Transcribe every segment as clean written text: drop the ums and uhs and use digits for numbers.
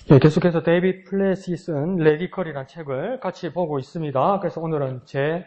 네, 계속해서 데이빗 플랫이 쓴 레디컬이라는 책을 같이 보고 있습니다. 그래서 오늘은 제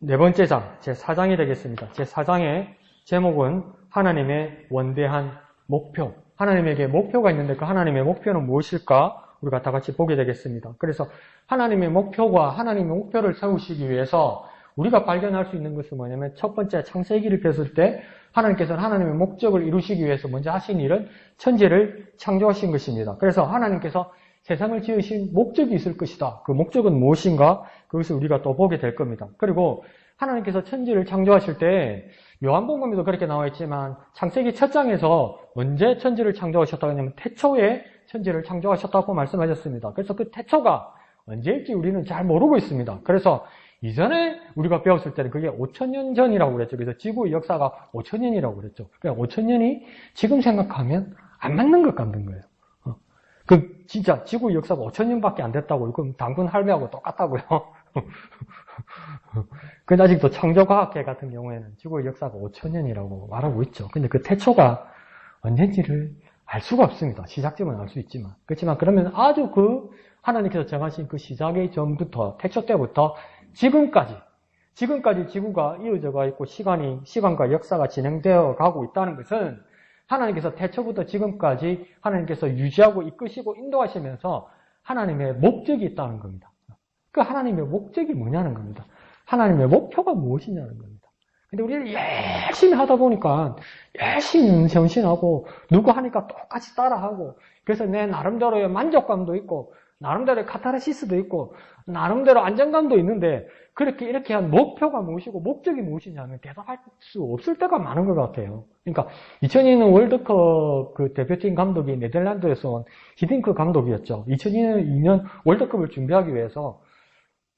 4번째 장, 제 4장이 되겠습니다. 제 4장의 제목은 하나님의 원대한 목표. 하나님에게 목표가 있는데 그 하나님의 목표는 무엇일까? 우리가 다 같이 보게 되겠습니다. 그래서 하나님의 목표와 하나님의 목표를 세우시기 위해서 우리가 발견할 수 있는 것은 뭐냐면 첫 번째 창세기를 폈을 때 하나님께서는 하나님의 목적을 이루시기 위해서 먼저 하신 일은 천지를 창조하신 것입니다. 그래서 하나님께서 세상을 지으신 목적이 있을 것이다. 그 목적은 무엇인가? 그것을 우리가 또 보게 될 겁니다. 그리고 하나님께서 천지를 창조하실 때 요한복음에도 그렇게 나와 있지만 창세기 첫 장에서 언제 천지를 창조하셨다고 하냐면 태초에 천지를 창조하셨다고 말씀하셨습니다. 그래서 그 태초가 언제일지 우리는 잘 모르고 있습니다. 그래서 이전에 우리가 배웠을 때는 그게 5,000년 전이라고 그랬죠. 그래서 지구의 역사가 5,000년이라고 그랬죠. 그러니까 5,000년이 지금 생각하면 안 맞는 것 같은 거예요. 진짜 지구의 역사가 5,000년밖에 안 됐다고. 그럼 당근 할매하고 똑같다고요. 근데 아직도 창조과학계 같은 경우에는 지구의 역사가 5,000년이라고 말하고 있죠. 근데 그 태초가 언젠지를 알 수가 없습니다. 시작점은 알 수 있지만. 그렇지만 그러면 아주 그 하나님께서 정하신 그 시작의 전부터, 태초 때부터 지금까지 지구가 이어져가 있고 시간과 역사가 진행되어 가고 있다는 것은 하나님께서 태초부터 지금까지 하나님께서 유지하고 이끄시고 인도하시면서 하나님의 목적이 있다는 겁니다. 그 하나님의 목적이 뭐냐는 겁니다. 하나님의 목표가 무엇이냐는 겁니다. 근데 우리는 열심히 하다 보니까 열심히 헌신하고 누구 하니까 똑같이 따라하고 그래서 내 나름대로의 만족감도 있고 나름대로의 카타르시스도 있고 나름대로 안정감도 있는데 이렇게 한 목표가 무엇이고 목적이 무엇이냐면 대답할 수 없을 때가 많은 것 같아요. 그러니까 2002년 월드컵 그 대표팀 감독이 네덜란드에서 온 히딩크 감독이었죠. 2002년 월드컵을 준비하기 위해서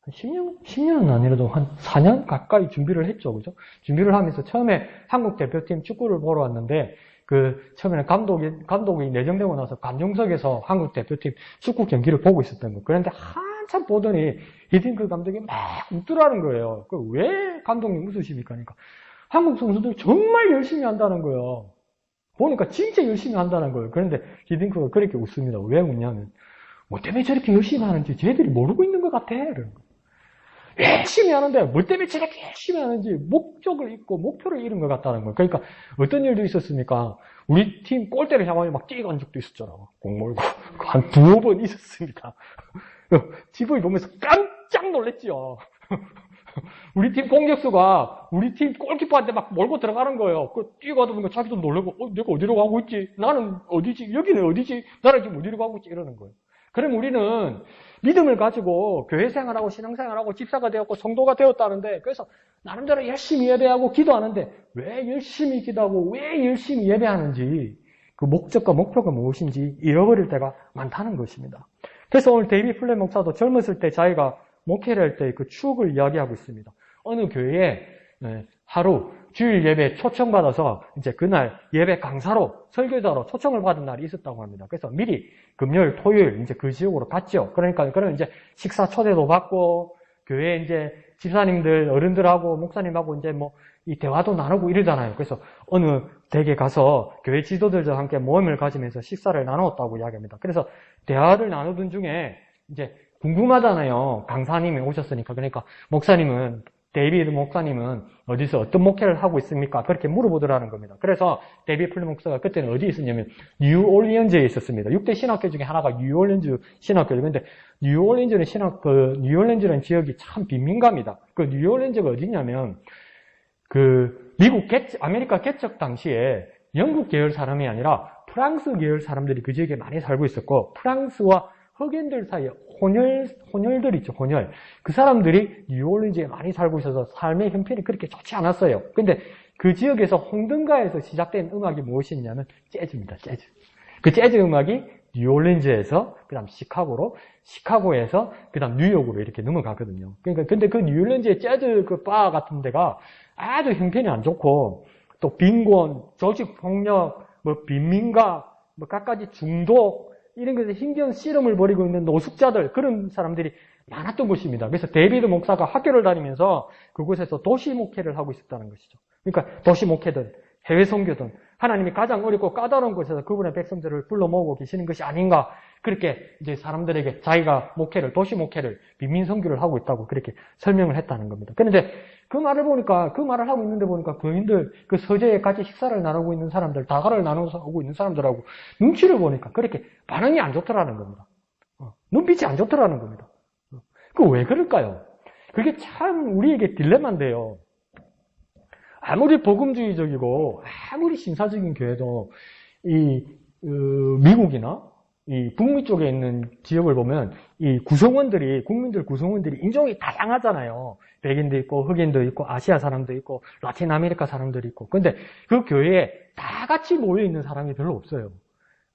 한 10년은 아니라도 한 4년 가까이 준비를 했죠. 그죠? 준비를 하면서 처음에 한국 대표팀 축구를 보러 왔는데 처음에는 감독이 내정되고 나서 관중석에서 한국 대표팀 축구 경기를 보고 있었던 거예요. 그런데 한참 보더니 히딩크 감독이 막 웃더라는 거예요. 왜 감독님 웃으십니까? 그러니까 한국 선수들 정말 열심히 한다는 거예요. 보니까 진짜 열심히 한다는 거예요. 그런데 히딩크가 그렇게 웃습니다. 왜 웃냐면 뭐 때문에 저렇게 열심히 하는지 쟤들이 모르고 있는 것 같아. 이러는 거예요. 열심히 하는데 뭐 때문에 저렇게 열심히 하는지 목적을 잊고 목표를 잃은 것 같다는 거예요. 그러니까 어떤 일도 있었습니까? 우리 팀 골대를 향하여 막 뛰어간 적도 있었잖아. 공 몰고 한 2번 있었습니다. TV를 보면서 깜짝 놀랐지요. 우리 팀 공격수가 우리 팀 골키퍼한테 막 몰고 들어가는 거예요. 뛰어가다 보니까 자기도 놀라고 내가 어디로 가고 있지? 나는 어디지? 여기는 어디지? 나는 지금 어디로 가고 있지? 이러는 거예요. 그럼 우리는 믿음을 가지고 교회 생활하고 신앙생활하고 집사가 되었고 성도가 되었다는데 그래서 나름대로 열심히 예배하고 기도하는데 왜 열심히 기도하고 왜 열심히 예배하는지 그 목적과 목표가 무엇인지 잃어버릴 때가 많다는 것입니다. 그래서 오늘 데이빗 플랫 목사도 젊었을 때 자기가 목회를 할 때 그 추억을 이야기하고 있습니다. 어느 교회에 하루 주일 예배 초청받아서 이제 그날 예배 강사로 설교자로 초청을 받은 날이 있었다고 합니다. 그래서 미리 금요일, 토요일 이제 그 지역으로 갔죠. 그러니까 그러면 이제 식사 초대도 받고 교회 이제 집사님들 어른들하고 목사님하고 이제 뭐 이 대화도 나누고 이러잖아요. 그래서 어느 댁에 가서 교회 지도들과 함께 모임을 가지면서 식사를 나누었다고 이야기합니다. 그래서 대화를 나누던 중에 이제 궁금하잖아요. 강사님이 오셨으니까. 그러니까 데이비드 목사님은 어디서 어떤 목회를 하고 있습니까? 그렇게 물어보더라는 겁니다. 그래서 데이비드 플랫 목사가 그때는 어디에 있었냐면 뉴올리언즈에 있었습니다. 6대 신학교 중에 하나가 뉴올리언즈 신학교예요. 근데 뉴올리언즈라는 지역이 참 빈민가입니다. 그 뉴올리언즈가 어디냐면 아메리카 개척 당시에 영국 계열 사람이 아니라 프랑스 계열 사람들이 그 지역에 많이 살고 있었고 프랑스와 흑인들 사이에 혼혈들 있죠, 혼혈. 그 사람들이 뉴올리언즈에 많이 살고 있어서 삶의 형편이 그렇게 좋지 않았어요. 근데 그 지역에서 홍등가에서 시작된 음악이 무엇이냐면 재즈입니다, 재즈. 그 재즈 음악이 뉴올리언즈에서, 그 다음 시카고에서, 그 다음 뉴욕으로 이렇게 넘어가거든요. 그러니까, 근데 그 뉴올리언즈의 재즈 그 바 같은 데가 아주 형편이 안 좋고, 또 빈곤, 조직폭력, 빈민가, 갖가지 중독, 이런 것에 힘겨운 씨름을 벌이고 있는 노숙자들, 그런 사람들이 많았던 곳입니다. 그래서 데이비드 목사가 학교를 다니면서 그곳에서 도시 목회를 하고 있었다는 것이죠. 그러니까 도시 목회든 해외 선교든 하나님이 가장 어렵고 까다로운 곳에서 그분의 백성들을 불러 모으고 계시는 것이 아닌가. 그렇게 이제 사람들에게 자기가 목회를, 도시 목회를, 빈민 선교를 하고 있다고 그렇게 설명을 했다는 겁니다. 그런데 그 말을 하고 있는데 보니까 교인들, 그 서재에 같이 식사를 나누고 있는 사람들, 다가를 나눠서 오고 있는 사람들하고 눈치를 보니까 그렇게 반응이 안 좋더라는 겁니다. 눈빛이 안 좋더라는 겁니다. 그 왜 그럴까요? 그게 참 우리에게 딜레마인데요. 아무리 복음주의적이고 아무리 신사적인 교회도 이 미국이나 이 북미 쪽에 있는 지역을 보면 이 국민들 구성원들이 인종이 다양하잖아요. 백인도 있고 흑인도 있고 아시아 사람도 있고 라틴 아메리카 사람들이 있고. 근데 그 교회에 다 같이 모여 있는 사람이 별로 없어요.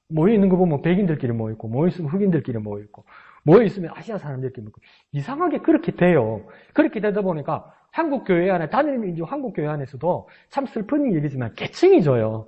모여 있는 거 보면 백인들끼리 모여 있고, 모여 있으면 흑인들끼리 모여 있고, 모여 있으면 아시아 사람들끼리 모여 있고. 이상하게 그렇게 돼요. 그렇게 되다 보니까 한국 교회 안에, 단일민주 한국 교회 안에서도 참 슬픈 얘기지만 계층이 져요.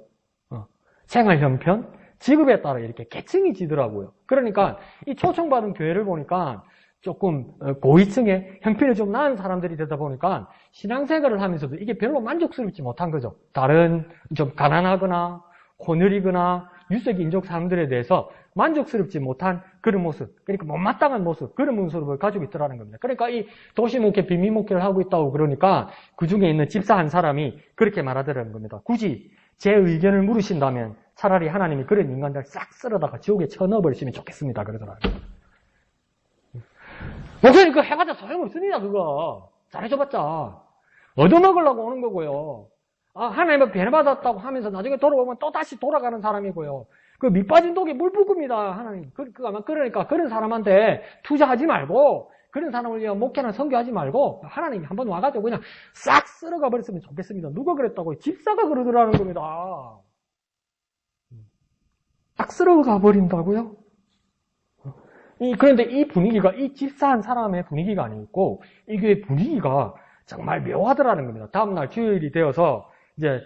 생활 형편, 직업에 따라 이렇게 계층이 지더라고요. 그러니까 이 초청받은 교회를 보니까 조금 고위층의 형편이 좀 나은 사람들이 되다 보니까 신앙생활을 하면서도 이게 별로 만족스럽지 못한 거죠. 다른 좀 가난하거나 호늘이거나 유색 인종 사람들에 대해서 만족스럽지 못한 그런 모습, 그러니까 못마땅한 모습, 그런 모습을 가지고 있더라는 겁니다. 그러니까 이 도시목회, 빈민목회를 하고 있다고 그러니까 그 중에 있는 집사 한 사람이 그렇게 말하더라는 겁니다. 굳이 제 의견을 물으신다면 차라리 하나님이 그런 인간들 싹 쓸어다가 지옥에 쳐넣어버리시면 좋겠습니다. 그러더라고요. 목사님 그거 해봤자 소용없습니다. 그거 잘해줘봤자 얻어먹으려고 오는 거고요. 하나님은 변화받았다고 하면서 나중에 돌아오면 또 다시 돌아가는 사람이고요. 그 밑빠진 독에 물 붓습니다. 하나님. 그러니까 그런 사람한테 투자하지 말고 그런 사람을 위한 목회나 선교하지 말고 하나님이 한번 와가지고 그냥 싹 쓸어가 버렸으면 좋겠습니다. 누가 그랬다고요? 집사가 그러더라는 겁니다. 싹 쓸어가 버린다고요? 그런데 이 분위기가 이 집사한 사람의 분위기가 아니고 이 교회 분위기가 정말 묘하더라는 겁니다. 다음날 주일이 되어서 이제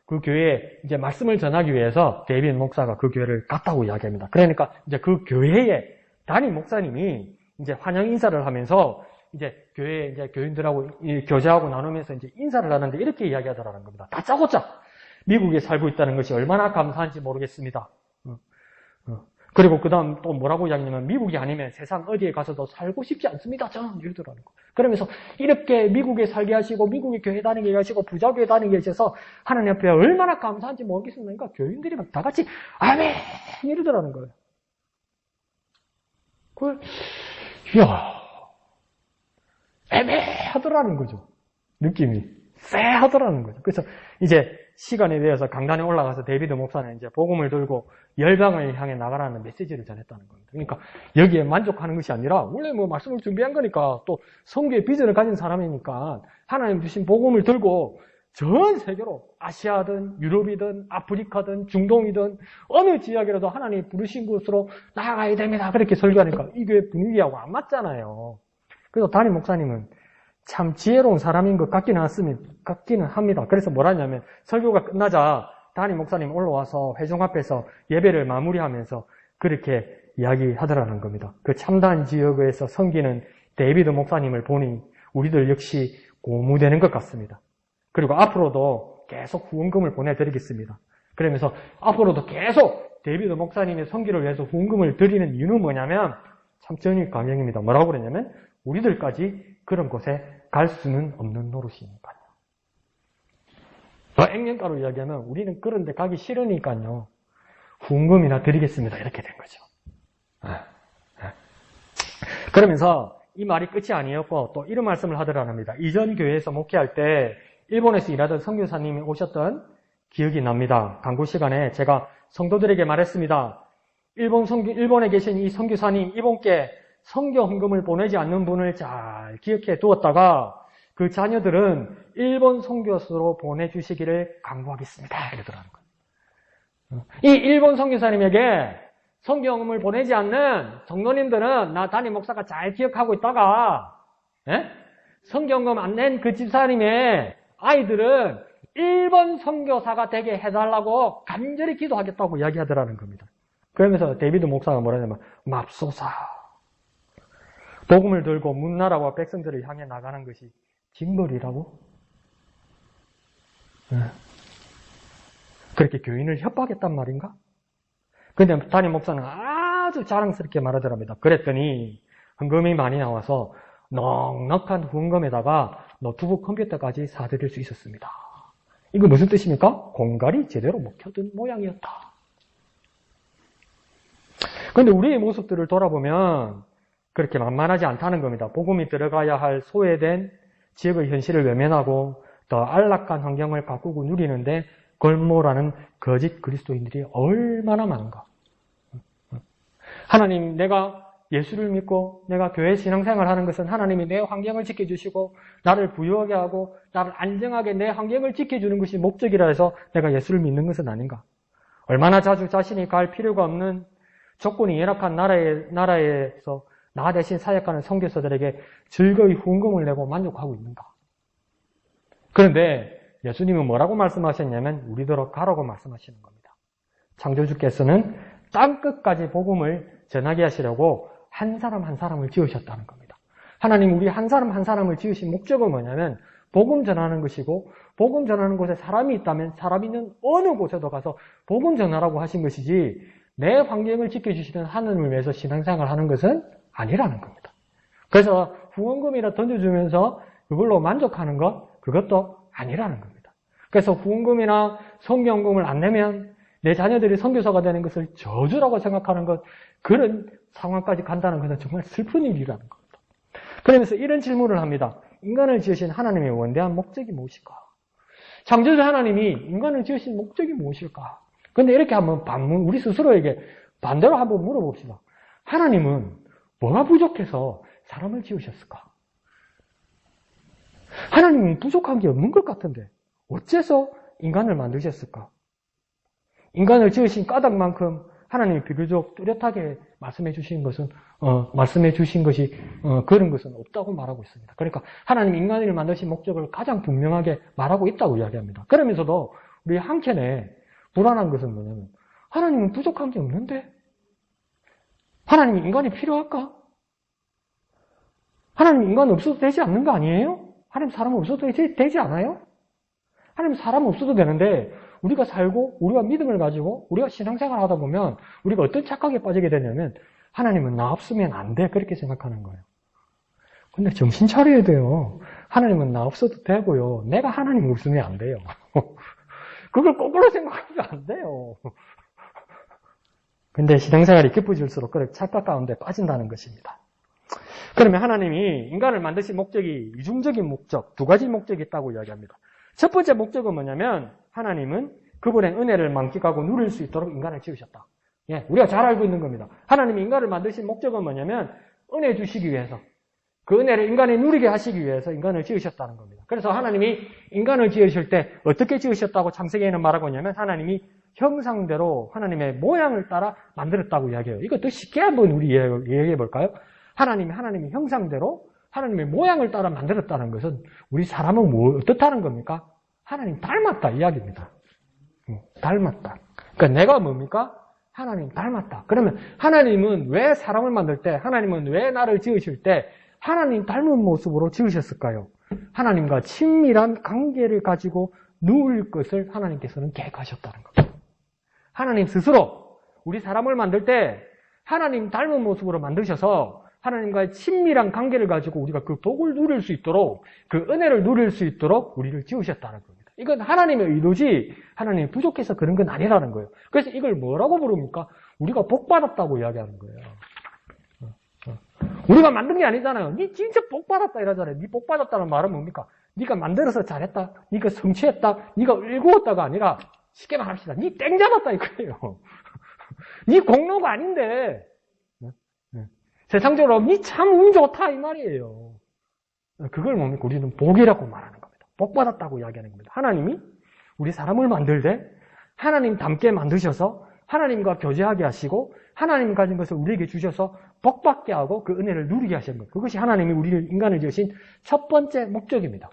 그 교회에 이제 말씀을 전하기 위해서 데이빗 목사가 그 교회를 갔다고 이야기합니다. 그러니까 이제 그 교회에 담임 목사님이 이제 환영 인사를 하면서 이제 교회 이제 교인들하고 교제하고 나누면서 이제 인사를 하는데 이렇게 이야기하더라는 겁니다. 다짜고짜 미국에 살고 있다는 것이 얼마나 감사한지 모르겠습니다. 그리고 그 다음 또 뭐라고 이야기하냐면 미국이 아니면 세상 어디에 가서도 살고 싶지 않습니다. 저는 이러더라는 거예요. 그러면서 이렇게 미국에 살게 하시고 미국에 교회 다니게 하시고 부자 교회 다니게 하셔서 하나님 앞에 얼마나 감사한지 모르겠습니다. 그러니까 교인들이 막 다 같이 아멘 이러더라는 거예요. 이야 애매하더라는 거죠. 느낌이 쎄하더라는 거죠. 그래서 이제 시간에 대해서 강단에 올라가서 데이비드 목사는 이제 복음을 들고 열방을 향해 나가라는 메시지를 전했다는 겁니다. 그러니까 여기에 만족하는 것이 아니라 원래 뭐 말씀을 준비한 거니까 또 성교의 비전을 가진 사람이니까 하나님 주신 복음을 들고 전 세계로 아시아든 유럽이든 아프리카든 중동이든 어느 지역이라도 하나님 부르신 곳으로 나아가야 됩니다. 그렇게 설교하니까 이 교회 분위기하고 안 맞잖아요. 그래서 담임 목사님은 참 지혜로운 사람인 것 같기는 합니다. 그래서 뭐라 하냐면 설교가 끝나자 담임 목사님 올라와서 회중 앞에서 예배를 마무리하면서 그렇게 이야기하더라는 겁니다. 그 참다한 지역에서 섬기는 데이비드 목사님을 보니 우리들 역시 고무되는 것 같습니다. 그리고 앞으로도 계속 후원금을 보내드리겠습니다. 그러면서 앞으로도 계속 데이비드 목사님의 선교를 위해서 후원금을 드리는 이유는 뭐냐면 참 전익 강령입니다. 뭐라고 그랬냐면 우리들까지 그런 곳에 갈 수는 없는 노릇이니까요. 더 액면가로 이야기하면 우리는 그런 데 가기 싫으니까요. 후원금이나 드리겠습니다. 이렇게 된 거죠. 그러면서 이 말이 끝이 아니었고 또 이런 말씀을 하더라는 겁니다. 이전 교회에서 목회할 때 일본에서 일하던 선교사님이 오셨던 기억이 납니다. 강구 시간에 제가 성도들에게 말했습니다. 일본에 계신 이 선교사님 이분께 선교 헌금을 보내지 않는 분을 잘 기억해 두었다가 그 자녀들은 일본 선교사로 보내주시기를 강구하겠습니다. 이러더라는 거예요. 이 일본 선교사님에게 선교 헌금을 보내지 않는 성도님들은 나 담임 목사가 잘 기억하고 있다가 선교 헌금 안 낸 그 집사님의 아이들은 일본 선교사가 되게 해달라고 간절히 기도하겠다고 이야기하더라는 겁니다. 그러면서 데이비드 목사가 뭐라냐면 맙소사 복음을 들고 문나라와 백성들을 향해 나가는 것이 징벌이라고? 그렇게 교인을 협박했단 말인가? 근데 담임 목사는 아주 자랑스럽게 말하더랍니다. 그랬더니 헌금이 많이 나와서 넉넉한 후원금에다가 노트북 컴퓨터까지 사드릴 수 있었습니다. 이거 무슨 뜻입니까? 공갈이 제대로 먹혀든 모양이었다. 그런데 우리의 모습들을 돌아보면 그렇게 만만하지 않다는 겁니다. 복음이 들어가야 할 소외된 지역의 현실을 외면하고 더 안락한 환경을 바꾸고 누리는데 걸모라는 거짓 그리스도인들이 얼마나 많은가. 하나님, 내가 예수를 믿고 내가 교회 신앙생활을 하는 것은 하나님이 내 환경을 지켜주시고 나를 부유하게 하고 나를 안정하게 내 환경을 지켜주는 것이 목적이라 해서 내가 예수를 믿는 것은 아닌가. 얼마나 자주 자신이 갈 필요가 없는 조건이 열악한 나라에서 나 대신 사역하는 선교사들에게 즐거이 후원금을 내고 만족하고 있는가. 그런데 예수님은 뭐라고 말씀하셨냐면 우리더러 가라고 말씀하시는 겁니다. 창조주께서는 땅끝까지 복음을 전하게 하시려고 한 사람 한 사람을 지으셨다는 겁니다. 하나님 우리 한 사람 한 사람을 지으신 목적은 뭐냐면 복음 전하는 것이고 복음 전하는 곳에 사람이 있다면 사람 있는 어느 곳에도 가서 복음 전하라고 하신 것이지 내 환경을 지켜주시는 하나님을 위해서 신앙생활을 하는 것은 아니라는 겁니다. 그래서 후원금이나 던져주면서 그걸로 만족하는 것 그것도 아니라는 겁니다. 그래서 후원금이나 성경금을 안 내면 내 자녀들이 선교사가 되는 것을 저주라고 생각하는 것 그런 상황까지 간다는 것은 정말 슬픈 일이라는 겁니다. 그러면서 이런 질문을 합니다. 인간을 지으신 하나님의 원대한 목적이 무엇일까? 창조주 하나님이 인간을 지으신 목적이 무엇일까? 그런데 이렇게 한번 우리 스스로에게 반대로 한번 물어봅시다. 하나님은 뭐가 부족해서 사람을 지으셨을까? 하나님은 부족한 게 없는 것 같은데 어째서 인간을 만드셨을까? 인간을 지으신 까닭만큼 하나님이 비교적 뚜렷하게 말씀해 주신 것이 그런 것은 없다고 말하고 있습니다. 그러니까 하나님 인간을 만드신 목적을 가장 분명하게 말하고 있다고 이야기합니다. 그러면서도 우리 한켠에 불안한 것은 뭐냐면 하나님은 부족한 게 없는데 하나님이 인간이 필요할까? 하나님 인간 없어도 되지 않는 거 아니에요? 하나님 사람 없어도 되지 않아요? 하나님 사람 없어도 되는데 우리가 살고 우리가 믿음을 가지고 우리가 신앙생활을 하다 보면 우리가 어떤 착각에 빠지게 되냐면 하나님은 나 없으면 안 돼 그렇게 생각하는 거예요. 근데 정신 차려야 돼요. 하나님은 나 없어도 되고요. 내가 하나님 없으면 안 돼요. 그걸 거꾸로 생각하면 안 돼요. 근데 신앙생활이 깊어질수록 그렇게 착각 가운데 빠진다는 것입니다. 그러면 하나님이 인간을 만드신 목적이 이중적인 목적, 두 가지 목적이 있다고 이야기합니다. 첫 번째 목적은 뭐냐면 하나님은 그분의 은혜를 만끽하고 누릴 수 있도록 인간을 지으셨다. 예, 우리가 잘 알고 있는 겁니다. 하나님이 인간을 만드신 목적은 뭐냐면 은혜 주시기 위해서 그 은혜를 인간이 누리게 하시기 위해서 인간을 지으셨다는 겁니다. 그래서 하나님이 인간을 지으실 때 어떻게 지으셨다고 창세기에는 말하고 있냐면 하나님이 형상대로 하나님의 모양을 따라 만들었다고 이야기해요. 이것도 쉽게 한번 우리 이야기해 볼까요? 하나님의 형상대로 하나님의 모양을 따라 만들었다는 것은 우리 사람은 어떻다는 겁니까? 하나님 닮았다 이야기입니다. 닮았다. 그러니까 내가 뭡니까? 하나님 닮았다. 그러면 하나님은 왜 사람을 만들 때, 하나님은 왜 나를 지으실 때 하나님 닮은 모습으로 지으셨을까요? 하나님과 친밀한 관계를 가지고 누울 것을 하나님께서는 계획하셨다는 겁니다. 하나님 스스로 우리 사람을 만들 때 하나님 닮은 모습으로 만드셔서 하나님과의 친밀한 관계를 가지고 우리가 그 복을 누릴 수 있도록 그 은혜를 누릴 수 있도록 우리를 지으셨다는 겁니다. 이건 하나님의 의도지 하나님이 부족해서 그런 건 아니라는 거예요. 그래서 이걸 뭐라고 부릅니까? 우리가 복받았다고 이야기하는 거예요. 우리가 만든 게 아니잖아요. 니 진짜 복받았다 이러잖아요. 니 복받았다는 말은 뭡니까? 니가 만들어서 잘했다. 니가 성취했다. 니가 일구었다가 아니라 쉽게 말합시다. 니 땡 잡았다 이거예요. 니 공로가 아닌데 세상적으로 니 참 운 좋다 이 말이에요. 그걸 뭡니까? 우리는 복이라고 말하는 겁니다. 복 받았다고 이야기하는 겁니다. 하나님이 우리 사람을 만들 때 하나님 닮게 만드셔서 하나님과 교제하게 하시고 하나님 가진 것을 우리에게 주셔서 복 받게 하고 그 은혜를 누리게 하시는 것. 그것이 하나님이 우리를 인간을 지으신 첫 번째 목적입니다.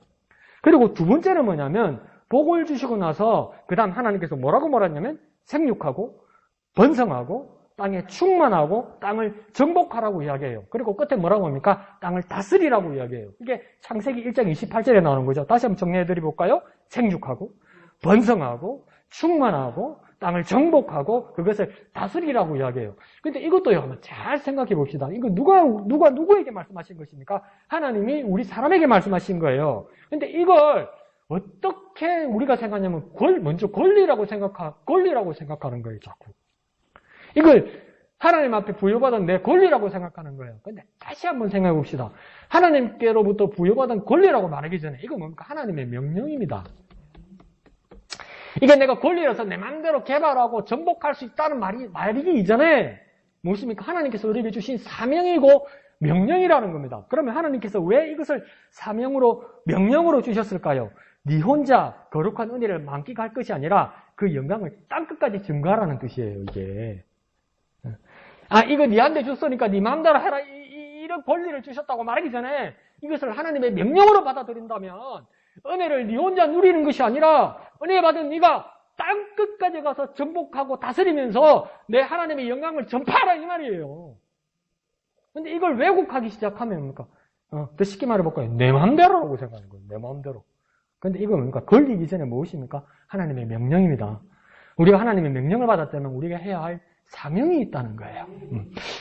그리고 두 번째는 뭐냐면 복을 주시고 나서 그 다음 하나님께서 뭐라고 말했냐면 생육하고 번성하고 땅에 충만하고 땅을 정복하라고 이야기해요. 그리고 끝에 뭐라고 합니까? 땅을 다스리라고 이야기해요. 이게 창세기 1장 28절에 나오는 거죠. 다시 한번 정리해드려 볼까요? 생육하고 번성하고 충만하고 땅을 정복하고 그것을 다스리라고 이야기해요. 근데 이것도요, 한번 잘 생각해 봅시다. 이거 누구에게 말씀하신 것입니까? 하나님이 우리 사람에게 말씀하신 거예요. 근데 이걸 어떻게 우리가 생각하냐면, 먼저 권리라고 생각하는 거예요, 자꾸. 이걸 하나님 앞에 부여받은 내 권리라고 생각하는 거예요. 근데 다시 한번 생각해 봅시다. 하나님께로부터 부여받은 권리라고 말하기 전에 이거 뭡니까? 하나님의 명령입니다. 이게 내가 권리라서 내 마음대로 개발하고 정복할 수 있다는 말이기 이전에 무엇입니까? 하나님께서 우리에게 주신 사명이고 명령이라는 겁니다. 그러면 하나님께서 왜 이것을 사명으로, 명령으로 주셨을까요? 네 혼자 거룩한 은혜를 만끽할 것이 아니라 그 영광을 땅끝까지 증가하라는 뜻이에요, 이게. 이거 네한테 줬으니까 네 마음대로 해라. 이런 권리를 주셨다고 말하기 전에 이것을 하나님의 명령으로 받아들인다면 은혜를 네 혼자 누리는 것이 아니라 은혜 받은 네가 땅끝까지 가서 정복하고 다스리면서 내 하나님의 영광을 전파하라 이 말이에요. 근데 이걸 왜곡하기 시작하면 뭡니까? 더 쉽게 말해볼까요? 내 마음대로라고 생각하는 거예요. 내 마음대로. 근데 이거 뭡니까? 걸리기 전에 무엇입니까? 하나님의 명령입니다. 우리가 하나님의 명령을 받았다면 우리가 해야 할 사명이 있다는 거예요.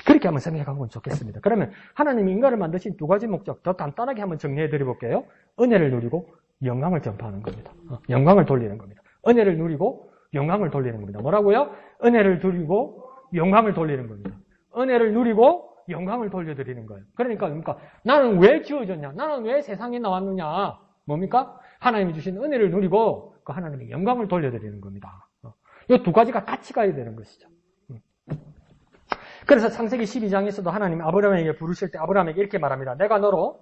그렇게 한번 생각하면 좋겠습니다. 그러면 하나님이 인간을 만드신 두 가지 목적, 더 간단하게 한번 정리해 드려볼게요. 은혜를 누리고 영광을 전파하는 겁니다. 영광을 돌리는 겁니다. 은혜를 누리고 영광을 돌리는 겁니다. 뭐라고요? 은혜를 누리고 영광을 돌리는 겁니다. 은혜를 누리고 영광을 돌려드리는 거예요. 그러니까 나는 왜 지어졌냐? 나는 왜 세상에 나왔느냐? 뭡니까? 하나님이 주신 은혜를 누리고 그 하나님의 영광을 돌려드리는 겁니다. 이 두 가지가 같이 가야 되는 것이죠. 그래서 창세기 12장에서도 하나님이 아브라함에게 부르실 때 아브라함에게 이렇게 말합니다. 내가 너로,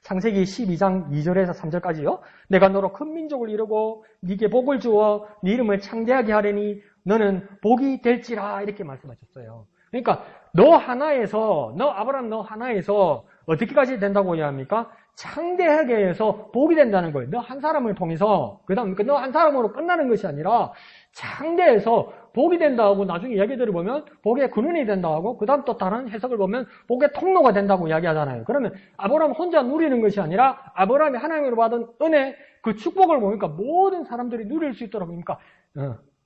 창세기 12장 2절에서 3절까지요. 내가 너로 큰 민족을 이루고 네게 복을 주어 네 이름을 창대하게 하려니 너는 복이 될지라 이렇게 말씀하셨어요. 그러니까 아브라함 너 하나에서 어떻게까지 된다고 이야기합니까? 창대하게 해서 복이 된다는 거예요. 너 한 사람을 통해서, 너 한 사람으로 끝나는 것이 아니라 창대해서 복이 된다고 나중에 이야기 들어보면 복의 근원이 된다고, 그 다음 또 다른 해석을 보면 복의 통로가 된다고 이야기하잖아요. 그러면 아브라함 혼자 누리는 것이 아니라 아브라함이 하나님으로 받은 은혜, 그 축복을 보니까 모든 사람들이 누릴 수 있도록 그러니까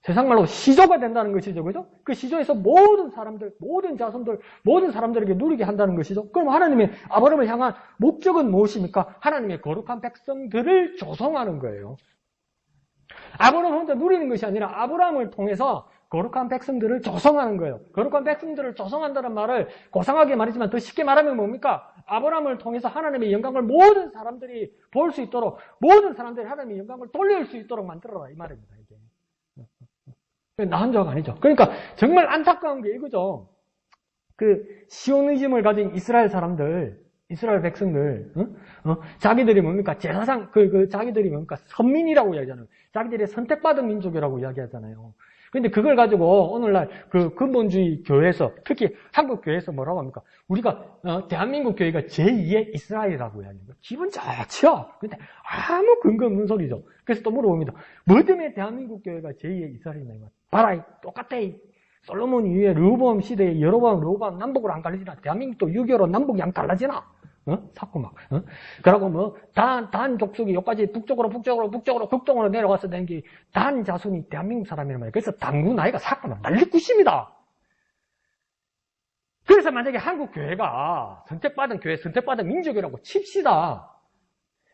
세상 말로 시조가 된다는 것이죠. 그죠? 그 시조에서 모든 사람들, 모든 자손들, 모든 사람들에게 누리게 한다는 것이죠. 그럼 하나님의 아브라함을 향한 목적은 무엇입니까? 하나님의 거룩한 백성들을 조성하는 거예요. 아브라함 혼자 누리는 것이 아니라 아브라함을 통해서 거룩한 백성들을 조성하는 거예요. 거룩한 백성들을 조성한다는 말을 고상하게 말이지만 더 쉽게 말하면 뭡니까? 아브라함을 통해서 하나님의 영광을 모든 사람들이 볼 수 있도록, 모든 사람들이 하나님의 영광을 돌릴 수 있도록 만들어라 이 말입니다. 이게. 나 혼자가 아니죠. 그러니까 정말 안타까운 게 이거죠. 그 시오니즘을 가진 이스라엘 사람들, 이스라엘 백성들, 자기들이 뭡니까? 제사장, 자기들이 뭡니까? 선민이라고 이야기하잖아요. 자기들이 선택받은 민족이라고 이야기하잖아요. 근데 그걸 가지고 오늘날 그 근본주의 교회에서, 특히 한국 교회에서 뭐라고 합니까? 우리가, 대한민국 교회가 제2의 이스라엘이라고 이야기해요. 기분 좋죠? 근데 아무 근거 없는 소리죠. 그래서 또 물어봅니다. 뭐 때문에 대한민국 교회가 제2의 이스라엘이냐? 봐라, 똑같아. 솔로몬 이후에 르호보암 시대에 여로보암, 르호보암 남북으로 안 갈라지나? 대한민국도 6.25로 남북이 안 갈라지나? 자꾸 막. 그러고 단 족속이 여기까지 북쪽으로 북동으로 내려가서 된 게 단 자손이 대한민국 사람이란 말이에요. 그래서 당구 나이가 사건은 난리굿입니다. 그래서 만약에 한국 교회가 선택받은 교회, 선택받은 민족이라고 칩시다.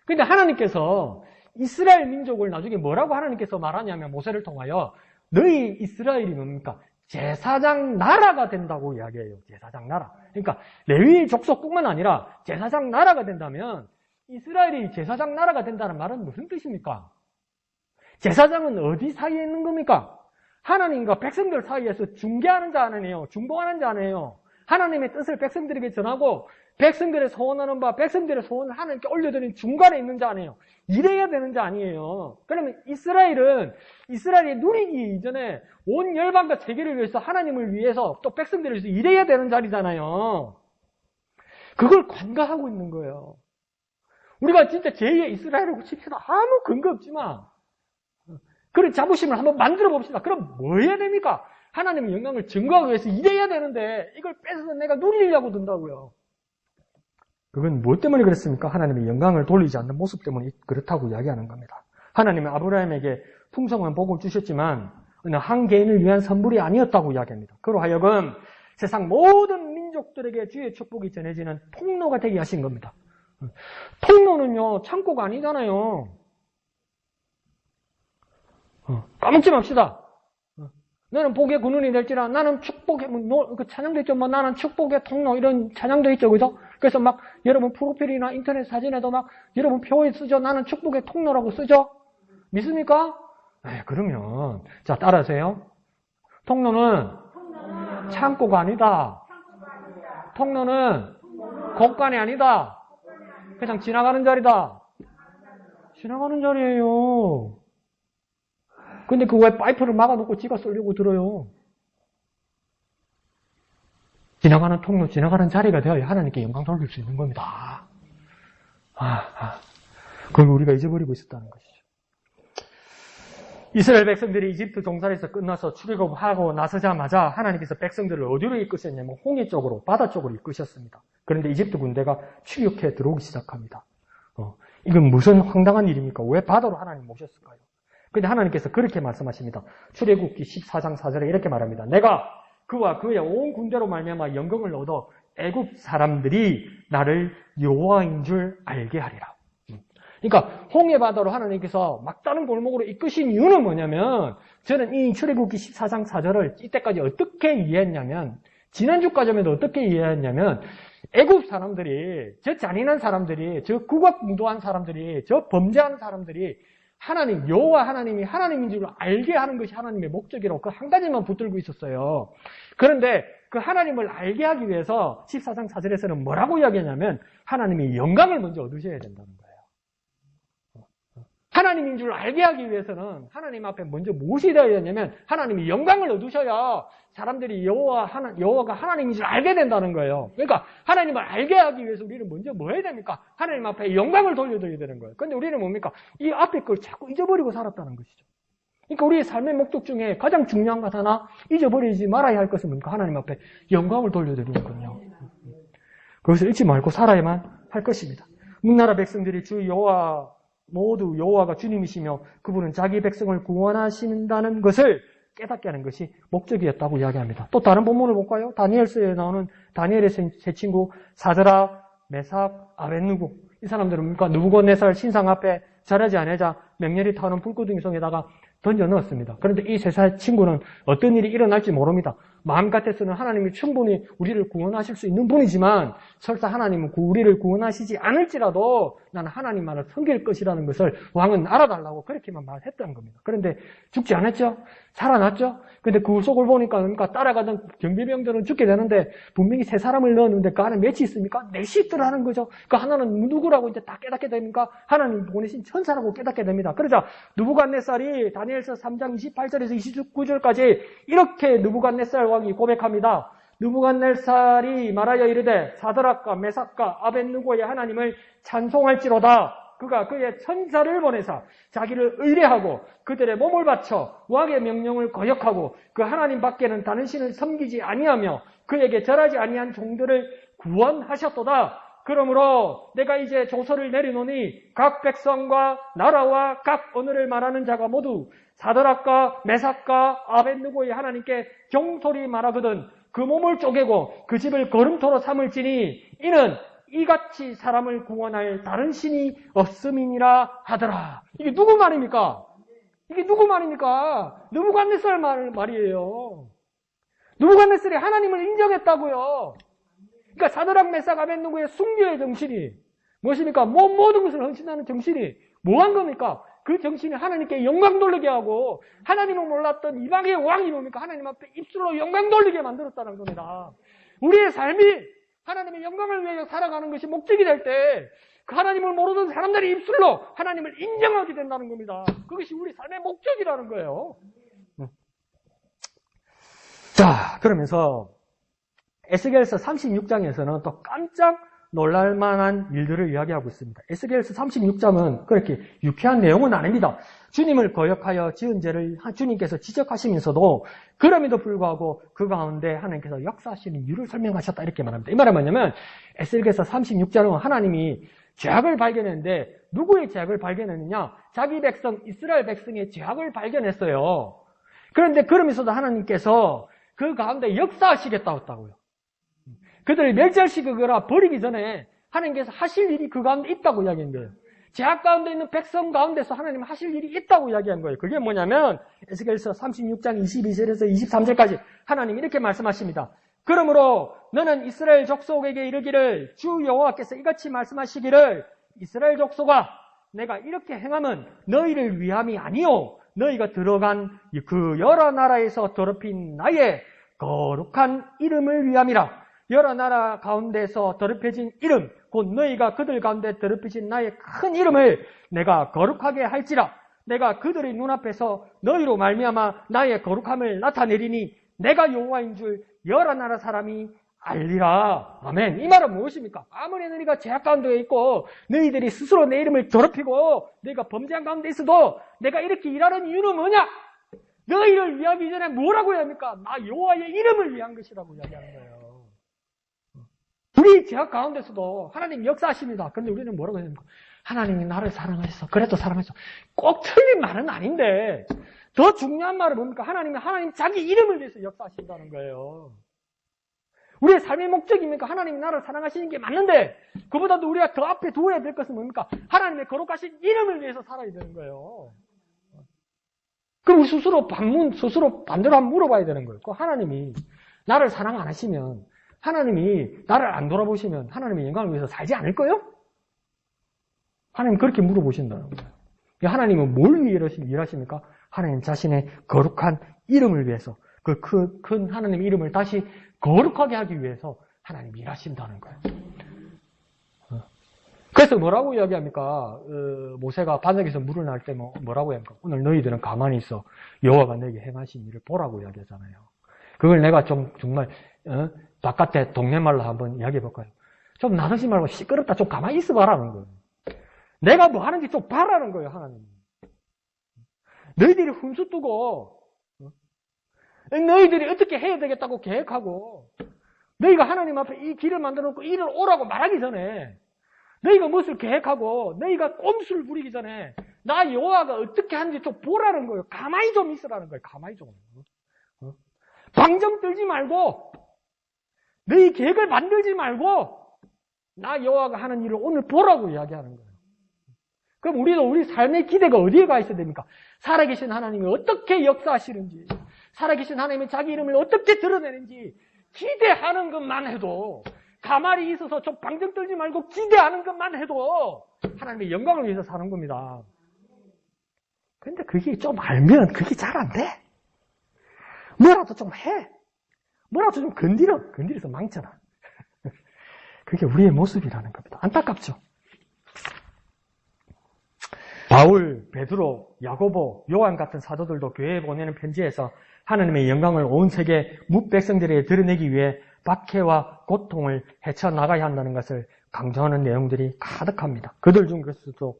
근데 하나님께서 이스라엘 민족을 나중에 뭐라고 하나님께서 말하냐면 모세를 통하여 너희 이스라엘이 뭡니까? 제사장 나라가 된다고 이야기해요. 제사장 나라. 그러니까 레위 족속뿐만 아니라 제사장 나라가 된다면 이스라엘이 제사장 나라가 된다는 말은 무슨 뜻입니까? 제사장은 어디 사이에 있는 겁니까? 하나님과 백성들 사이에서 중개하는 자 아니에요. 중보하는 자 아니에요. 하나님의 뜻을 백성들에게 전하고 백성들의 소원하는 바, 백성들의 소원을 하나님께 올려드리는 중간에 있는 자 아니에요. 이래야 되는 자 아니에요. 그러면 이스라엘이 누리기 이전에 온 열방과 세계를 위해서 하나님을 위해서 또 백성들을 위해서 일해야 되는 자리잖아요. 그걸 관가하고 있는 거예요. 우리가 진짜 제2의 이스라엘이라고 칩시다. 아무 근거 없지만 그런 자부심을 한번 만들어 봅시다. 그럼 뭐 해야 됩니까? 하나님의 영광을 증거하기 위해서 일해야 되는데 이걸 뺏어서 내가 누리려고 든다고요. 그건 뭐 때문에 그랬습니까? 하나님의 영광을 돌리지 않는 모습 때문에 그렇다고 이야기하는 겁니다. 하나님은 아브라함에게 풍성한 복을 주셨지만 어느 한 개인을 위한 선물이 아니었다고 이야기합니다. 그로 하여금 세상 모든 민족들에게 주의 축복이 전해지는 통로가 되게 하신 겁니다. 통로는요, 창고가 아니잖아요. 까먹지 맙시다. 너는 복의 근원이 될지라 나는 축복의 그 찬양도 있죠. 나는 축복의 통로 이런 찬양도 있죠. 그죠? 그래서 막 여러분 프로필이나 인터넷 사진에도 막 여러분 표에 쓰죠. 나는 축복의 통로라고 쓰죠. 믿습니까? 그러면 자 따라하세요. 통로는 창고가 아니다. 통로는 곳간이 아니다. 그냥 지나가는 자리다. 지나가는 자리예요. 근데 그 왜 파이프를 막아놓고 지가 쓰려고 들어요. 지나가는 통로, 지나가는 자리가 되어야 하나님께 영광 돌릴 수 있는 겁니다. 그걸 우리가 잊어버리고 있었다는 것이죠. 이스라엘 백성들이 이집트 종살이에서 끝나서 출애굽하고 나서자마자 하나님께서 백성들을 어디로 이끄셨냐면 홍해 쪽으로, 바다 쪽으로 이끄셨습니다. 그런데 이집트 군대가 추격해 들어오기 시작합니다. 이건 무슨 황당한 일입니까? 왜 바다로 하나님 모셨을까요? 근데 하나님께서 그렇게 말씀하십니다. 출애굽기 14장 4절에 이렇게 말합니다. 내가 그와 그의 온 군대로 말미암아 영광을 얻어 애굽 사람들이 나를 여호와인 줄 알게 하리라. 그러니까 홍해 바다로 하나님께서 막다른 골목으로 이끄신 이유는 뭐냐면 저는 이 출애굽기 14장 4절을 이때까지 어떻게 이해했냐면 지난주까지도 어떻게 이해했냐면 애굽 사람들이 저 잔인한 사람들이 저 국악무도한 사람들이 저 범죄한 사람들이 하나님, 여호와 하나님이 하나님인 줄 알게 하는 것이 하나님의 목적이라고 그 한 가지만 붙들고 있었어요. 그런데 그 하나님을 알게 하기 위해서 14장 4절에서는 뭐라고 이야기하냐면 하나님이 영광을 먼저 얻으셔야 된다는 거예요. 하나님인 줄 알게 하기 위해서는 하나님 앞에 먼저 무엇이 되어야 되냐면 하나님이 영광을 얻으셔야 사람들이 여호와가 하나님인 줄 알게 된다는 거예요. 그러니까 하나님을 알게 하기 위해서 우리는 먼저 뭐 해야 됩니까? 하나님 앞에 영광을 돌려드려야 되는 거예요. 그런데 우리는 뭡니까? 이 앞에 걸 자꾸 잊어버리고 살았다는 것이죠. 그러니까 우리의 삶의 목적 중에 가장 중요한 것 하나 잊어버리지 말아야 할 것은 뭡니까? 하나님 앞에 영광을 돌려드리는군요. 그것을 잊지 말고 살아야만 할 것입니다. 문나라 백성들이 주 여호와 모두 여호와가 주님이시며 그분은 자기 백성을 구원하신다는 것을 깨닫게 하는 것이 목적이었다고 이야기합니다. 또 다른 본문을 볼까요? 다니엘서에 나오는 다니엘의 세 친구 사드락, 메삭, 아벳느고 이 사람들은 뭡니까? 느부갓네살 신상 앞에 절하지 않으자 맹렬히 타오는 불구덩이 속에다가 던져 넣었습니다. 그런데 이 세 친구는 어떤 일이 일어날지 모릅니다. 마음 같아서는 하나님이 충분히 우리를 구원하실 수 있는 분이지만 설사 하나님은 우리를 구원하시지 않을지라도 나는 하나님만을 섬길 것이라는 것을 왕은 알아달라고 그렇게만 말했다는 겁니다. 그런데 죽지 않았죠? 살아났죠? 근데 그 속을 보니까 따라가던 경비병들은 죽게 되는데 분명히 세 사람을 넣었는데 그 안에 몇이 있습니까? 넷이 있더라는 거죠. 그 하나는 누구라고 이제 다 깨닫게 됩니까? 하나님 보내신 천사라고 깨닫게 됩니다. 그러자 느부갓네살이 다니엘서 3장 28절에서 29절까지 이렇게 느부갓네살 왕이 고백합니다. 느부갓네살이 말하여 이르되 사드락과 메삭과 아벳느고의 하나님을 찬송할지로다. 그가 그의 천사를 보내사 자기를 의뢰하고 그들의 몸을 바쳐 왕의 명령을 거역하고 그 하나님 밖에는 다른 신을 섬기지 아니하며 그에게 절하지 아니한 종들을 구원하셨도다. 그러므로 내가 이제 조서를 내리노니 각 백성과 나라와 각 언어를 말하는 자가 모두 사드락과 메삭과 아벳느고의 하나님께 경솔히 말하거든 그 몸을 쪼개고 그 집을 거름토로 삼을지니 이는 이같이 사람을 구원할 다른 신이 없음이니라 하더라. 이게 누구 말입니까? 이게 누구 말입니까? 느부갓네살 말이에요. 느부갓네살이 하나님을 인정했다고요. 그러니까 사드락, 메삭, 아벳느고의 순교의 정신이 무엇입니까? 모든 것을 헌신하는 정신이 뭐한 겁니까? 그 정신이 하나님께 영광 돌리게 하고 하나님을 몰랐던 이방의 왕이 뭡니까? 하나님 앞에 입술로 영광 돌리게 만들었다는 겁니다. 우리의 삶이 하나님의 영광을 위해 살아가는 것이 목적이 될 때 그 하나님을 모르던 사람들이 입술로 하나님을 인정하게 된다는 겁니다. 그것이 우리 삶의 목적이라는 거예요. 자, 그러면서 에스겔서 36장에서는 또 깜짝 놀랄만한 일들을 이야기하고 있습니다. 에스겔서 36장은 그렇게 유쾌한 내용은 아닙니다. 주님을 거역하여 지은 죄를 주님께서 지적하시면서도 그럼에도 불구하고 그 가운데 하나님께서 역사하시는 이유를 설명하셨다 이렇게 말합니다. 이 말은 뭐냐면 에스겔서 36장은 하나님이 죄악을 발견했는데 누구의 죄악을 발견했느냐? 자기 백성 이스라엘 백성의 죄악을 발견했어요. 그런데 그러면서도 하나님께서 그 가운데 역사하시겠다고 했다고요. 그들을 멸절시키거나 버리기 전에 하나님께서 하실 일이 그 가운데 있다고 이야기한 거예요. 죄악 가운데 있는 백성 가운데서 하나님 하실 일이 있다고 이야기한 거예요. 그게 뭐냐면 에스겔서 36장 22절에서 23절까지 하나님 이렇게 말씀하십니다. 그러므로 너는 이스라엘 족속에게 이르기를 주 여호와께서 이같이 말씀하시기를 이스라엘 족속아 내가 이렇게 행함은 너희를 위함이 아니요 너희가 들어간 그 여러 나라에서 더럽힌 나의 거룩한 이름을 위함이라. 여러 나라 가운데서 더럽혀진 이름 곧 너희가 그들 가운데 더럽혀진 나의 큰 이름을 내가 거룩하게 할지라. 내가 그들의 눈앞에서 너희로 말미암아 나의 거룩함을 나타내리니 내가 여호와인 줄 여러 나라 사람이 알리라. 아멘. 이 말은 무엇입니까? 아무리 너희가 죄악 가운데 있고 너희들이 스스로 내 이름을 더럽히고 너희가 범죄한 가운데 있어도 내가 이렇게 일하는 이유는 뭐냐? 너희를 위하기 전에 뭐라고 해야 합니까? 나 여호와의 이름을 위한 것이라고 이야기하는 거예요. 우리 죄악 가운데서도 하나님 역사하십니다. 그런데 우리는 뭐라고 해야 됩니까? 하나님이 나를 사랑하셔서 그래도 사랑하셔서 꼭 틀린 말은 아닌데 더 중요한 말은 뭡니까? 하나님 자기 이름을 위해서 역사하신다는 거예요. 우리의 삶의 목적입니까? 하나님이 나를 사랑하시는 게 맞는데 그보다도 우리가 더 앞에 두어야 될 것은 뭡니까? 하나님의 거룩하신 이름을 위해서 살아야 되는 거예요. 그럼 우리 스스로 반대로 한번 물어봐야 되는 거예요. 하나님이 나를 사랑 안 하시면 하나님이 나를 안 돌아보시면 하나님의 영광을 위해서 살지 않을 거예요? 하나님 그렇게 물어보신다는 거예요. 하나님은 뭘 위해 일하십니까? 하나님 자신의 거룩한 이름을 위해서 그 큰 하나님의 이름을 다시 거룩하게 하기 위해서 하나님이 일하신다는 거예요. 그래서 뭐라고 이야기합니까? 모세가 반석에서 물을 날 때 뭐라고 합니까? 오늘 너희들은 가만히 있어 여호와가 너에게 행하신 일을 보라고 이야기하잖아요. 그걸 내가 정말 바깥에 동네 말로 한번 이야기해 볼까요? 좀 나서지 말고 시끄럽다 좀 가만히 있어 봐라는 거예요. 내가 뭐 하는지 좀 봐라는 거예요, 하나님. 너희들이 훈수 두고 너희들이 어떻게 해야 되겠다고 계획하고 너희가 하나님 앞에 이 길을 만들어 놓고 이를 오라고 말하기 전에 너희가 무엇을 계획하고 너희가 꼼수를 부리기 전에 나 여호와가 어떻게 하는지 좀 보라는 거예요. 가만히 좀 있으라는 거예요. 가만히 좀. 방정 들지 말고 너희 계획을 만들지 말고 나 여호와가 하는 일을 오늘 보라고 이야기하는 거예요. 그럼 우리도 우리 삶의 기대가 어디에 가 있어야 됩니까? 살아계신 하나님이 어떻게 역사하시는지 살아계신 하나님이 자기 이름을 어떻게 드러내는지 기대하는 것만 해도 가만히 있어서 좀 방정 떨지 말고 기대하는 것만 해도 하나님의 영광을 위해서 사는 겁니다. 그런데 그게 좀 알면 그게 잘 안 돼. 뭐라도 좀 해. 뭐라도 좀 건드려서 망쳐라. 그게 우리의 모습이라는 겁니다. 안타깝죠? 바울, 베드로, 야고보, 요한 같은 사도들도 교회에 보내는 편지에서 하나님의 영광을 온 세계 뭇백성들에게 드러내기 위해 박해와 고통을 헤쳐나가야 한다는 것을 강조하는 내용들이 가득합니다. 그들 중에서도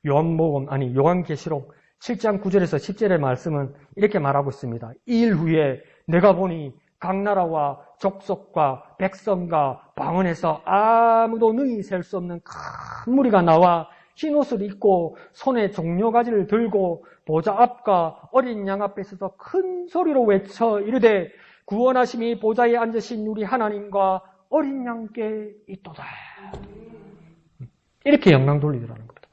요한계시록 7장 9절에서 10절의 말씀은 이렇게 말하고 있습니다. 이 일 후에 내가 보니 각 나라와 족속과 백성과 방언에서 아무도 능히 셀 수 없는 큰 무리가 나와 흰옷을 입고 손에 종려가지를 들고 보좌 앞과 어린 양 앞에 서서 큰 소리로 외쳐 이르되 구원하심이 보좌에 앉으신 우리 하나님과 어린 양께 있도다. 이렇게 영광 돌리더라는 겁니다.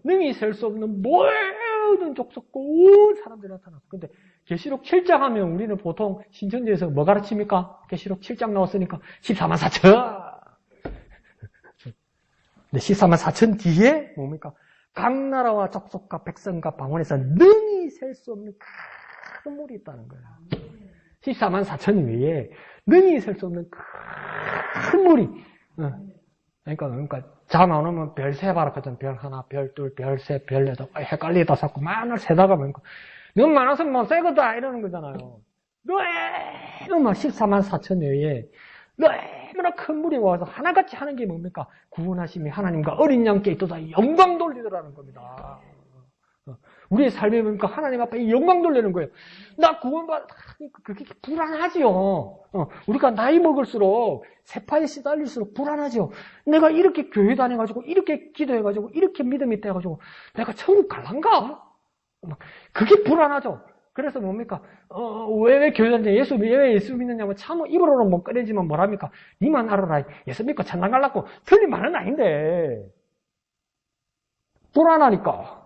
능히 셀 수 없는 모든 족속과 온 사람들이 나타났어. 근데 계시록 7장 하면 우리는 보통 신천지에서 뭐 가르칩니까? 계시록 7장 나왔으니까 14만 4천. 근데 14만 4천 뒤에 뭡니까? 각 나라와 족속과 백성과 방언에서 능히 셀 수 없는 큰 물이 있다는 거예요. 14만 4천 외에 능히 셀 수 없는 큰 물이. 그러니까 잠 안 오면 별 세봐라 하잖아. 별 하나, 별 둘, 별 셋, 별 넷. 헷갈리다 자꾸 맨날 세다가 보니까 너무 많아서 뭐 세거다 이러는 거잖아요. 너무 14만 4천 외에 너무나 큰 물이 와서 하나같이 하는 게 뭡니까? 구원하심이 하나님과 어린 양께 있도다 영광 돌리더라는 겁니다. 우리의 삶에 보니까 하나님 앞에 영광 돌리는 거예요. 나 구원받았다. 그게 불안하지요. 우리가 나이 먹을수록 세파에 시달릴수록 불안하지요. 내가 이렇게 교회 다녀가지고 이렇게 기도해가지고 이렇게 믿음이 돼가지고 내가 천국 갈란가? 그게 불안하죠. 그래서 뭡니까? 왜 교회 다니냐? 왜 예수 믿느냐고 참 입으로는 못 꺼내지만 뭐랍니까? 니만 알아라. 예수 믿고 천당 갈라고 틀린 말은 아닌데. 불안하니까.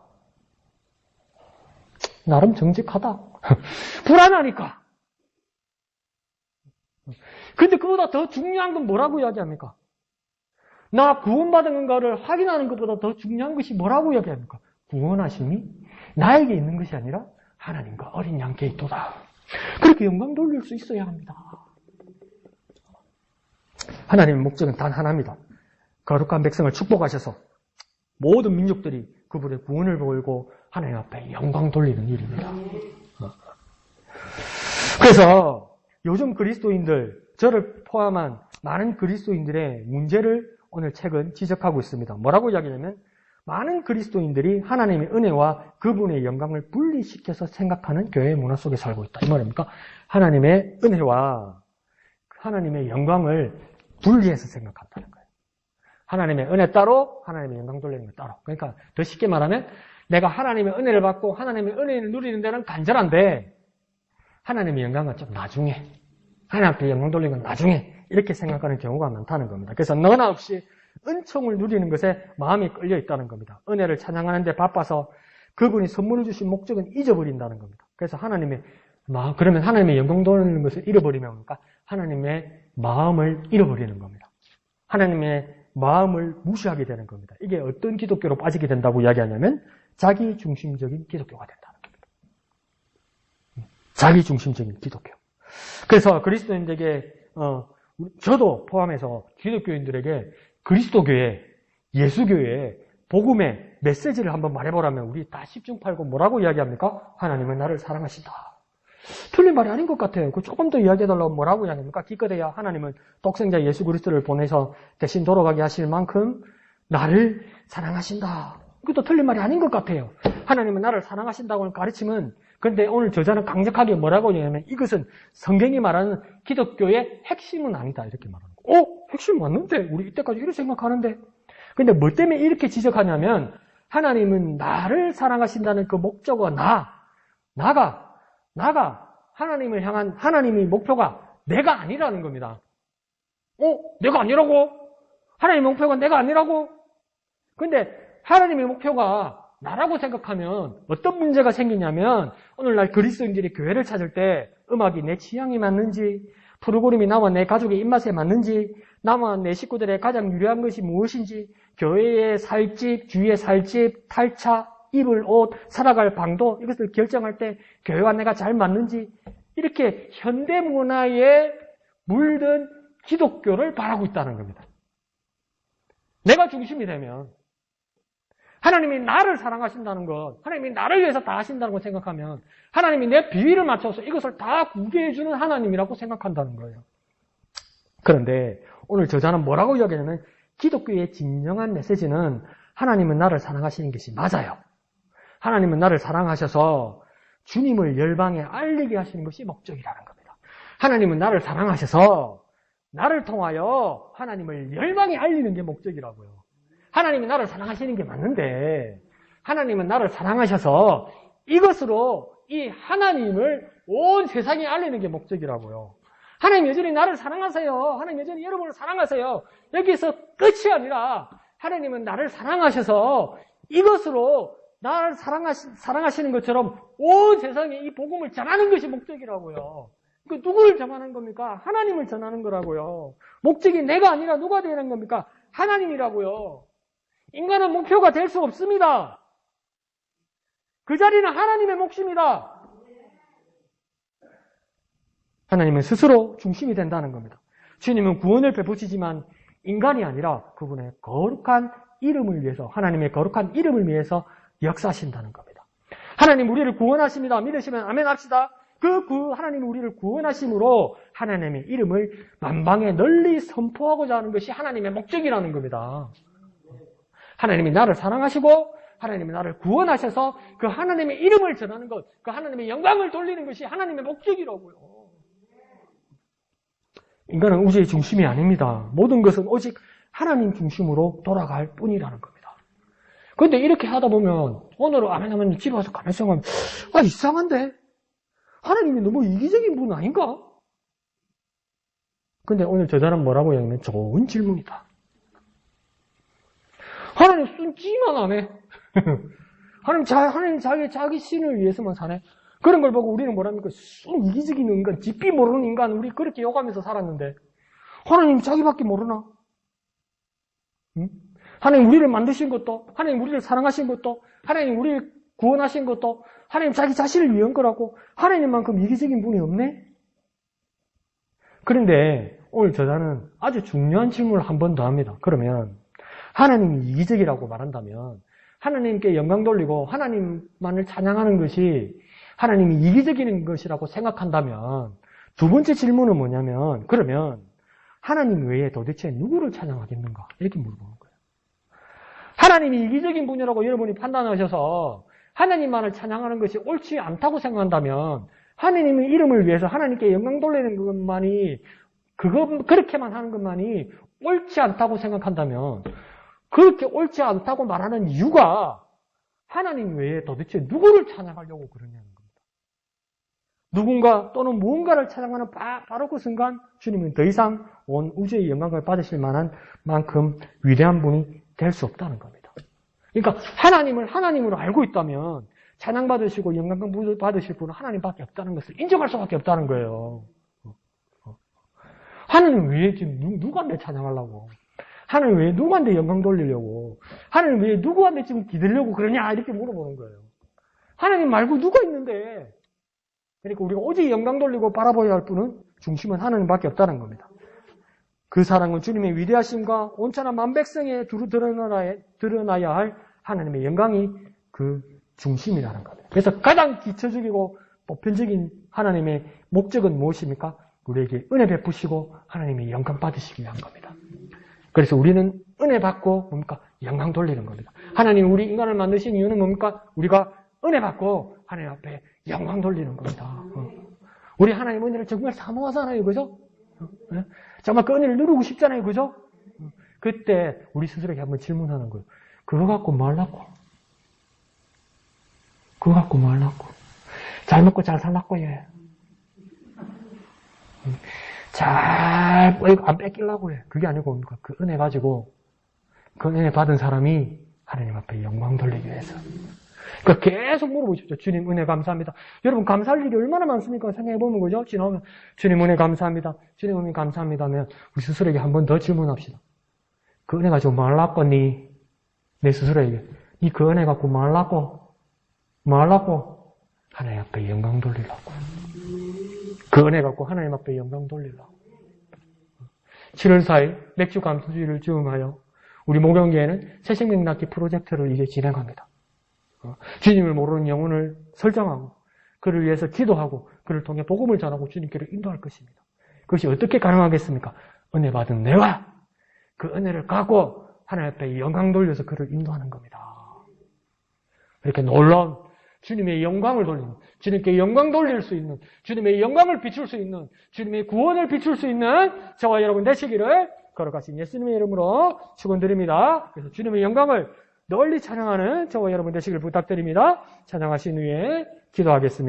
나름 정직하다. 불안하니까. 근데 그보다 더 중요한 건 뭐라고 이야기합니까? 나 구원받은 건가를 확인하는 것보다 더 중요한 것이 뭐라고 이야기합니까? 구원하심이 나에게 있는 것이 아니라 하나님과 어린 양께 있도다. 그렇게 영광 돌릴 수 있어야 합니다. 하나님의 목적은 단 하나입니다. 거룩한 백성을 축복하셔서 모든 민족들이 그분의 구원을 보이고 하나님 앞에 영광 돌리는 일입니다. 그래서 요즘 그리스도인들, 저를 포함한 많은 그리스도인들의 문제를 오늘 책은 지적하고 있습니다. 뭐라고 이야기하냐면 많은 그리스도인들이 하나님의 은혜와 그분의 영광을 분리시켜서 생각하는 교회의 문화 속에 살고 있다. 이 말입니까? 하나님의 은혜와 하나님의 영광을 분리해서 생각한다는 거예요. 하나님의 은혜 따로, 하나님의 영광 돌리는 것 따로. 그러니까 더 쉽게 말하면 내가 하나님의 은혜를 받고 하나님의 은혜를 누리는 데는 간절한데 하나님의 영광은 좀 나중에, 하나님 앞에 영광 돌리는 건 나중에 이렇게 생각하는 경우가 많다는 겁니다. 그래서 너나 없이 은총을 누리는 것에 마음이 끌려 있다는 겁니다. 은혜를 찬양하는 데 바빠서 그분이 선물을 주신 목적은 잊어버린다는 겁니다. 그래서 그러면 하나님의 영광 돌리는 것을 잃어버리면 뭡니까? 하나님의 마음을 잃어버리는 겁니다. 하나님의 마음을 무시하게 되는 겁니다. 이게 어떤 기독교로 빠지게 된다고 이야기하냐면 자기중심적인 기독교가 된다는 겁니다. 자기중심적인 기독교. 그래서 그리스도인들에게 저도 포함해서 기독교인들에게 그리스도교회, 예수교회, 복음의 메시지를 한번 말해보라면 우리 다 10중 8구 뭐라고 이야기합니까? 하나님은 나를 사랑하신다. 틀린 말이 아닌 것 같아요. 그 조금 더 이야기해달라고 뭐라고 이야기합니까? 기껏해야 하나님은 독생자 예수 그리스도를 보내서 대신 돌아가게 하실 만큼 나를 사랑하신다. 그것도 틀린 말이 아닌 것 같아요. 하나님은 나를 사랑하신다고 가르치면 그런데 오늘 저자는 강력하게 뭐라고 얘기하냐면 이것은 성경이 말하는 기독교의 핵심은 아니다 이렇게 말하는 거예요. 핵심 맞는데? 우리 이때까지 이렇게 생각하는데? 근데 뭐 때문에 이렇게 지적하냐면 하나님은 나를 사랑하신다는 그 목적과 나가 하나님을 향한 하나님의 목표가 내가 아니라는 겁니다. 내가 아니라고? 하나님의 목표가 내가 아니라고? 근데 하나님의 목표가 나라고 생각하면 어떤 문제가 생기냐면 오늘날 그리스도인들이 교회를 찾을 때 음악이 내 취향에 맞는지 프로그램이 나와 내 가족의 입맛에 맞는지 나와 내 식구들의 가장 유리한 것이 무엇인지 교회에 살 집, 주위에 살 집, 탈차, 입을 옷, 살아갈 방도 이것을 결정할 때 교회와 내가 잘 맞는지 이렇게 현대문화에 물든 기독교를 바라고 있다는 겁니다. 내가 중심이 되면 하나님이 나를 사랑하신다는 것, 하나님이 나를 위해서 다 하신다는 걸 생각하면 하나님이 내 비위를 맞춰서 이것을 다 구개해주는 하나님이라고 생각한다는 거예요. 그런데 오늘 저자는 뭐라고 이야기하냐면 기독교의 진정한 메시지는 하나님은 나를 사랑하시는 것이 맞아요. 하나님은 나를 사랑하셔서 주님을 열방에 알리게 하시는 것이 목적이라는 겁니다. 하나님은 나를 사랑하셔서 나를 통하여 하나님을 열방에 알리는 게 목적이라고요. 하나님이 나를 사랑하시는 게 맞는데 하나님은 나를 사랑하셔서 이것으로 이 하나님을 온 세상에 알리는 게 목적이라고요. 하나님 여전히 나를 사랑하세요. 하나님 여전히 여러분을 사랑하세요. 여기서 끝이 아니라 하나님은 나를 사랑하셔서 이것으로 나를 사랑하시는 것처럼 온 세상에 이 복음을 전하는 것이 목적이라고요. 그 누구를 전하는 겁니까? 하나님을 전하는 거라고요. 목적이 내가 아니라 누가 되는 겁니까? 하나님이라고요. 인간은 목표가 될 수 없습니다. 그 자리는 하나님의 몫입니다. 하나님은 스스로 중심이 된다는 겁니다. 주님은 구원을 베푸시지만 인간이 아니라 그분의 거룩한 이름을 위해서 하나님의 거룩한 이름을 위해서 역사하신다는 겁니다. 하나님 우리를 구원하십니다. 믿으시면 아멘 합시다. 그 하나님이 우리를 구원하심으로 하나님의 이름을 만방에 널리 선포하고자 하는 것이 하나님의 목적이라는 겁니다. 하나님이 나를 사랑하시고 하나님이 나를 구원하셔서 그 하나님의 이름을 전하는 것, 그 하나님의 영광을 돌리는 것이 하나님의 목적이라고요. 인간은 우주의 중심이 아닙니다. 모든 것은 오직 하나님 중심으로 돌아갈 뿐이라는 겁니다. 그런데 이렇게 하다 보면 오늘 아멘 집에 와서 가만히 생각하면 이상한데? 하나님이 너무 이기적인 분 아닌가? 근데 오늘 저 사람 뭐라고 하냐면 좋은 질문이다. 하나님 순지만 안 해. 하나님 자기 신을 위해서만 사네. 그런 걸 보고 우리는 뭐랍니까? 순 이기적인 인간, 뒷비 모르는 인간, 우리 그렇게 욕하면서 살았는데 하나님 자기밖에 모르나? 응? 하나님 우리를 만드신 것도, 하나님 우리를 사랑하신 것도, 하나님 우리를 구원하신 것도, 하나님 자기 자신을 위한 거라고 하나님만큼 이기적인 분이 없네? 그런데 오늘 저자는 아주 중요한 질문을 한 번 더 합니다. 그러면 하나님이 이기적이라고 말한다면 하나님께 영광 돌리고 하나님만을 찬양하는 것이 하나님이 이기적인 것이라고 생각한다면 두 번째 질문은 뭐냐면 그러면 하나님 외에 도대체 누구를 찬양하겠는가? 이렇게 물어보는 거예요. 하나님이 이기적인 분이라고 여러분이 판단하셔서 하나님만을 찬양하는 것이 옳지 않다고 생각한다면 하나님의 이름을 위해서 하나님께 영광 돌리는 것만이 그렇게만 하는 것만이 옳지 않다고 생각한다면 그렇게 옳지 않다고 말하는 이유가 하나님 외에 도대체 누구를 찬양하려고 그러냐는 겁니다. 누군가 또는 무언가를 찬양하는 바로 그 순간 주님은 더 이상 온 우주의 영광을 받으실 만한 만큼 위대한 분이 될 수 없다는 겁니다. 그러니까 하나님을 하나님으로 알고 있다면 찬양받으시고 영광 받으실 분은 하나님밖에 없다는 것을 인정할 수밖에 없다는 거예요. 하나님 외에 지금 누구한테 찬양하려고? 하나님 외에 누구한테 영광 돌리려고? 하나님 외에 누구한테 지금 기대려고 그러냐? 이렇게 물어보는 거예요. 하나님 말고 누가 있는데? 그러니까 우리가 오직 영광 돌리고 바라보아야 할 분은 중심은 하나님밖에 없다는 겁니다. 그 사랑은 주님의 위대하심과 온전한 만백성에 두루 드러나야 할 하나님의 영광이 그 중심이라는 겁니다. 그래서 가장 기초적이고 보편적인 하나님의 목적은 무엇입니까? 우리에게 은혜 베푸시고 하나님의 영광 받으시기 위한 겁니다. 그래서 우리는 은혜 받고 뭡니까? 영광 돌리는 겁니다. 하나님 우리 인간을 만드신 이유는 뭡니까? 우리가 은혜 받고 하나님 앞에 영광 돌리는 겁니다. 우리 하나님 은혜를 정말 사모하잖아요. 그죠? 정말 그 은혜를 누리고 싶잖아요. 그죠? 그때 우리 스스로에게 한번 질문하는 거예요. 그거 갖고 뭐 하려고? 그거 갖고 뭐 하려고? 잘 먹고 잘 살라고 해. 안 뺏기려고 해. 그게 아니고 뭡니까? 그 은혜 가지고 그 은혜 받은 사람이 하나님 앞에 영광 돌리기 위해서. 그러니까 계속 물어보십시오. 주님 은혜 감사합니다. 여러분 감사할 일이 얼마나 많습니까? 생각해보면 그죠? 지나오면 주님 은혜 감사합니다. 주님 은혜 감사합니다 하면 우리 스스로에게 한 번 더 질문합시다. 그 은혜 가지고 뭐 하려고 내 스스로에게 니 그 은혜 갖고 뭐 하려고 하나님 앞에 영광 돌리려고. 그 은혜 갖고 하나님 앞에 영광 돌리려고. 7월 4일 맥주 감수주의를 즈음하여 우리 목영교회는 새생명 낳기 프로젝트를 이제 진행합니다. 주님을 모르는 영혼을 설정하고 그를 위해서 기도하고 그를 통해 복음을 전하고 주님께로 인도할 것입니다. 그것이 어떻게 가능하겠습니까? 은혜 받은 내가 그 은혜를 갖고 하나님 앞에 영광 돌려서 그를 인도하는 겁니다. 이렇게 놀라운 주님의 영광을 돌리는, 주님께 영광 돌릴 수 있는, 주님의 영광을 비출 수 있는, 주님의 구원을 비출 수 있는 저와 여러분 되시기를 거룩하신 예수님의 이름으로 축원드립니다. 그래서 주님의 영광을 널리 찬양하는 저와 여러분 되시길 부탁드립니다. 찬양하신 후에 기도하겠습니다.